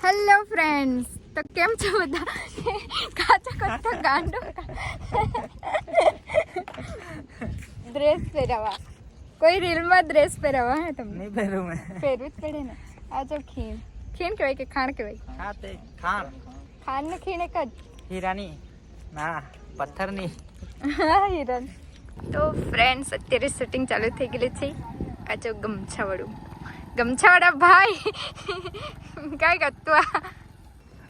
Hello friends, તો કેમ છો બધા? કાચા કચ્ચા ગાંડો ડ્રેસ પહેરાવા, કોઈ રીલમાં ડ્રેસ પહેરાવા હે તમને? નહીં પહેરું મેં. પહેરવું જ પડે ને. આ જો ખીણ ખીણ કહેવાય કે ખાણ કહેવાય? હા તે ખાણ. ખાણ ને ખીણ એક જ. હીરાની ના પથ્થરની. હા હિરન. તો ફ્રેન્ડ્સ, અત્યારે શૂટિંગ ચાલુ થઈ ગયેલું છે. આ જો ગમછાવાળા ભાઈ કાંઈ કરતું આ?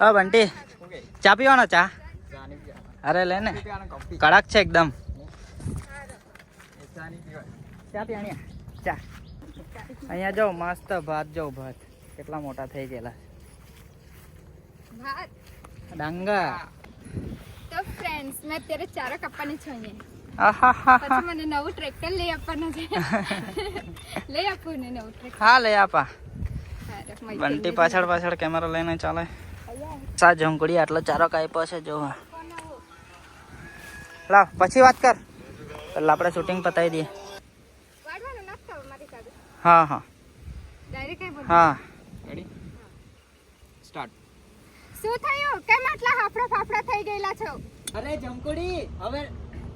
હા બંટી, ચા પીવાનો? ચા અરે લે ને, કડક છે એકદમ. ચા પીવાની ચા. અહીંયા જો મસ્ત ભાત, જો ભાત કેટલા મોટા થઈ ગયેલા. ભાત. ડાંગા. તો ફ્રેન્ડ્સ, મેં અત્યારે ચારો કાપવાની છું અહીંયા. આહાહા. પછી મને નવું ટ્રેક્ટર લઈ આપવાનું છે. લઈ આપું ને નવું ટ્રેક્ટર? હા લઈ આપા. બંટી પાછળ પાછળ કેમેરો લઈને ચાલે. સા ઝંકડી આટલો ચારો કાપ્યો છે જો. લાવ પછી વાત કર, પેલા આપણે શૂટિંગ પતાવી દઈએ. હા હા હા. સ્ટાર્ટ. શું થયું? કેમ આટલા હાફડા ફાફડા થઈ ગયેલા છો? અરે જમકુડી, હવે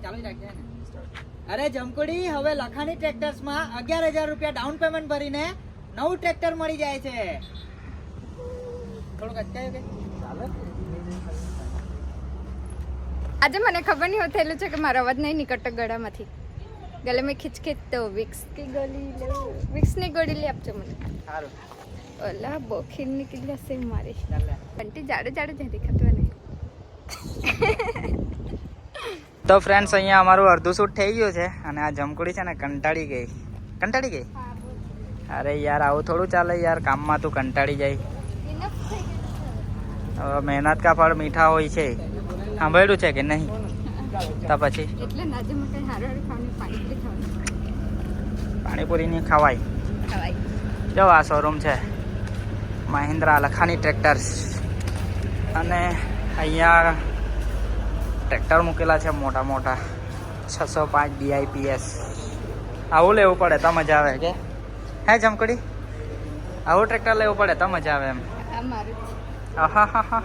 ચાલુ રાખજે ને. અરે જમકુડી, હવે લખાણી ટ્રેક્ટર્સ માં 11,000 રૂપિયા ડાઉન પેમેન્ટ ભરીને નવું ટ્રેક્ટર મળી જાય છે. થોડુંક અટકાયું કે ચાલે. આજે મને ખબર નહીં થયેલું છે કે મારો અવાજ નહીં નીકળતો ગળામાંથી. ગલે મેં ખીચ તો વિક્સ ની ગોળી લો. વિક્સ ની ગોળી લઈ આપજો મને. સારું. ઓલા બોખીર નીકળી જશે મારી. ચાલે. બંટી જાડે જ દેખાતું નહીં. તો ફ્રેન્ડ્સ, અહીંયા અમારું અડધું શૂટ થઈ ગયું છે અને આ જમકુડી છે ને કંટાળી ગઈ. અરે યાર, આવું થોડું ચાલે યાર, કામમાં તું કંટાળી જાય. હવે મહેનત કા ફળ મીઠા હોય છે, સાંભળ્યું છે કે નહીં? તો પછી એટલે નાજે મને કઈ હારું ખાવાનું, પાણીપુરી નહીં ખવાય. જો આ શોરૂમ છે મહિન્દ્રા લખાણી ટ્રેક્ટર્સ, અને અહીંયા ટ્રેક્ટર મૂકેલા છે મોટા મોટા 605 DIPS. આવું લેવું પડે તો મજા આવે કે હે જમકડી? આવું ટ્રેક્ટર લેવું પડે તો મજા આવે એમ. આ મારું હા હા હા.